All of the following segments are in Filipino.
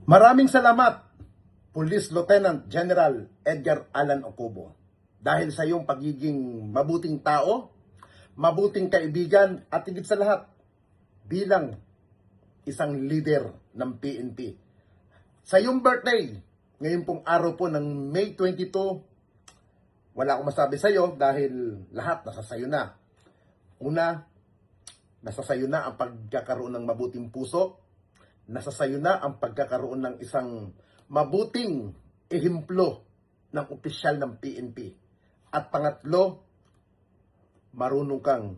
Maraming salamat, Police Lieutenant General Edgar Alan Ocobo, dahil sa iyong pagiging mabuting tao, mabuting kaibigan at higit sa lahat, bilang isang leader ng PNP. Sa iyong birthday, ngayon pong araw po ng May 22, wala akong masabi sa iyo dahil lahat nasa sayo na. Una, nasa sayo na ang pagkakaroon ng mabuting puso, nasa sayo na ang pagkakaroon ng isang mabuting ehemplo ng opisyal ng PNP. At pangatlo, marunong kang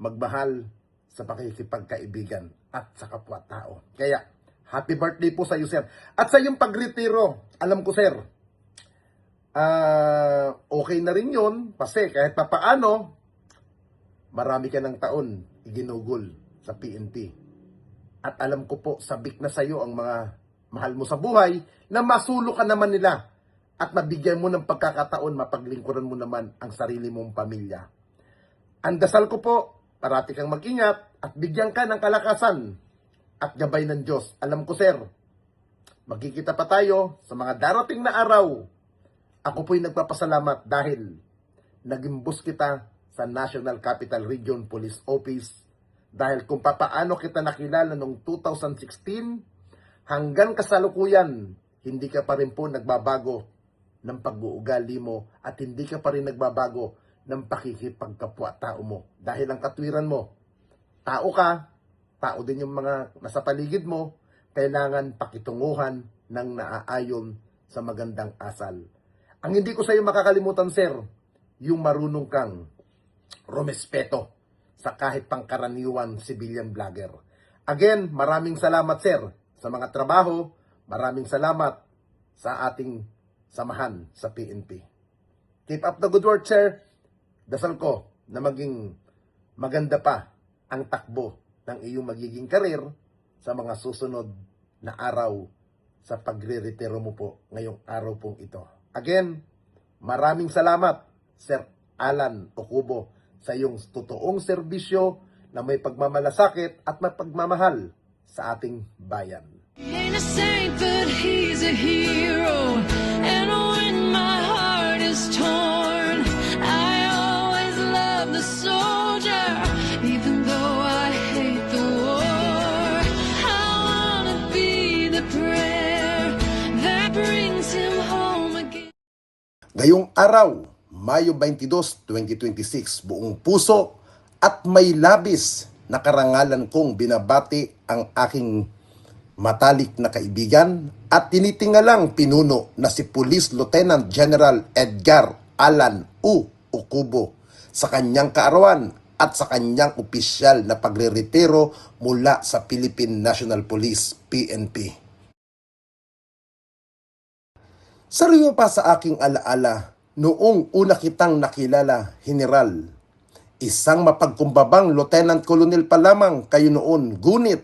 magmahal sa pakikipagkaibigan at sa kapwa-tao. Kaya, happy birthday po sa iyo, sir. At sa iyong pagretiro, alam ko, sir, okay na rin yun kasi kahit papaano, marami ka ng taon iginugol sa PNP. At alam ko po, sabik na sa iyo ang mga mahal mo sa buhay na masulo ka naman nila at mabigyan mo ng pagkakataon, mapaglingkuran mo naman ang sarili mong pamilya. Ang dasal ko po, parati kang mag-ingat at bigyan ka ng kalakasan at gabay ng Diyos. Alam ko, sir, magkikita pa tayo sa mga darating na araw. Ako po'y nagpapasalamat dahil nag-imbus kita sa National Capital Region Police Office. Dahil kung papaano kita nakilala noong 2016, hanggang kasalukuyan, hindi ka pa rin po nagbabago ng pag-uugali mo at hindi ka pa rin nagbabago ng pakikipagkapwa-tao mo. Dahil ang katwiran mo, tao ka, tao din yung mga nasa paligid mo, kailangan pakitunguhan ng naaayon sa magandang asal. Ang hindi ko sa iyo makakalimutan, sir, yung marunong kang rumespeto sa kahit pangkaraniwan civilian vlogger. Again, maraming salamat, sir, sa mga trabaho. Maraming salamat sa ating samahan sa PNP. Keep up the good work, sir. Dasal ko na maging maganda pa ang takbo ng iyong magiging karir sa mga susunod na araw sa pagre-retiro mo po ngayong araw pong ito. Again, maraming salamat, Sir Alan Ocobo, sa iyong totoong serbisyo na may pagmamalasakit at may pagmamahal sa ating bayan. Ain't a saint, but he's a hero. And when my heart is torn, I always love the soldier, even though I hate the war. I wanna be the prayer that brings him home again. Ngayong araw, Mayo 22, 2026, buong puso at may labis na karangalan kong binabati ang aking matalik na kaibigan at tinitingalang pinuno na si Police Lieutenant General Edgar Alan Ocobo sa kanyang kaarawan at sa kanyang opisyal na pagre-retiro mula sa Philippine National Police, PNP. Sariwa pa sa aking alaala, noong una kitang nakilala, General, isang mapagkumbabang Lieutenant Colonel pa lamang kayo noon, ngunit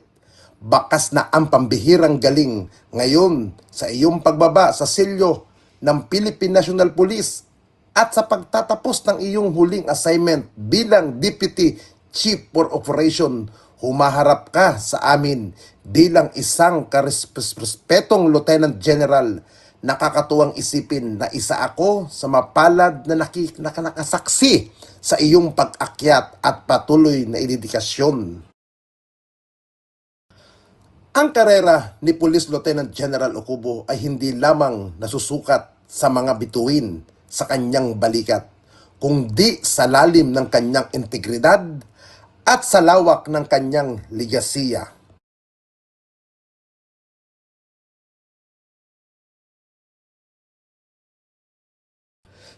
bakas na ang pambihirang galing ngayon sa iyong pagbaba sa selyo ng Philippine National Police at sa pagtatapos ng iyong huling assignment bilang Deputy Chief for Operation. Humaharap ka sa amin bilang isang karespetong Lieutenant General. Nakakatuwang isipin na isa ako sa mapalad na nakakasaksi sa iyong pag-akyat at patuloy na dedikasyon. Ang karera ni Police Lieutenant General Ocobo ay hindi lamang nasusukat sa mga bituin sa kanyang balikat, kundi sa lalim ng kanyang integridad at sa lawak ng kanyang ligasiya.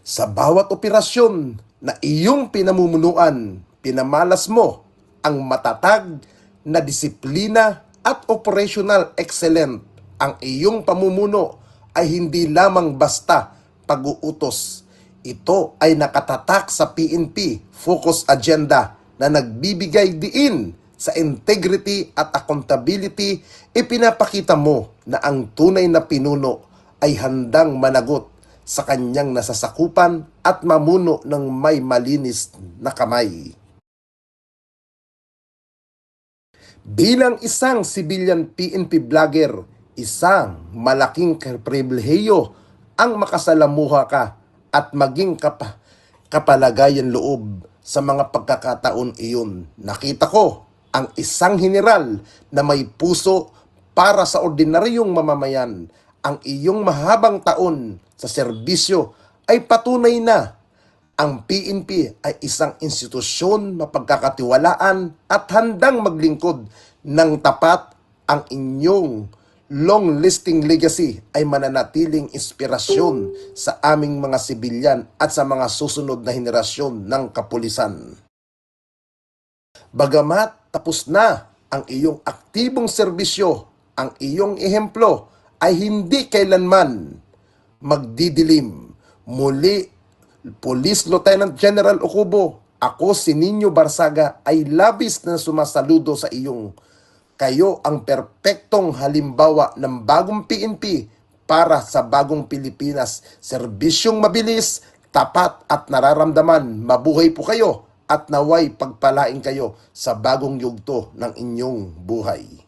Sa bawat operasyon na iyong pinamumunuan, pinamalas mo ang matatag na disiplina at operational excellent. Ang iyong pamumuno ay hindi lamang basta pag-uutos. Ito ay nakatatak sa PNP Focus Agenda na nagbibigay diin sa integrity at accountability. Ipinapakita mo na ang tunay na pinuno ay handang managot sa kanyang nasasakupan at mamuno ng may malinis na kamay. Bilang isang civilian PNP vlogger, isang malaking pribilehiyo ang makasalamuha ka at maging kapalagayan loob sa mga pagkakataon iyon. Nakita ko ang isang general na may puso para sa ordinaryong mamamayan. Ang iyong mahabang taon sa serbisyo ay patunay na ang PNP ay isang institusyon mapagkakatiwalaan at handang maglingkod ng tapat. Ang inyong long-lasting legacy ay mananatiling inspirasyon sa aming mga sibilyan at sa mga susunod na henerasyon ng kapulisan. Bagamat tapos na ang iyong aktibong serbisyo, ang iyong ehemplo ay hindi kailanman magdidilim. Muli, Police Lieutenant General Ocubo, ako si Nino Barsaga ay labis na sumasaludo sa iyong. Kayo ang perpektong halimbawa ng bagong PNP para sa bagong Pilipinas. Serbisyong mabilis, tapat at nararamdaman. Mabuhay po kayo at naway pagpalain kayo sa bagong yugto ng inyong buhay.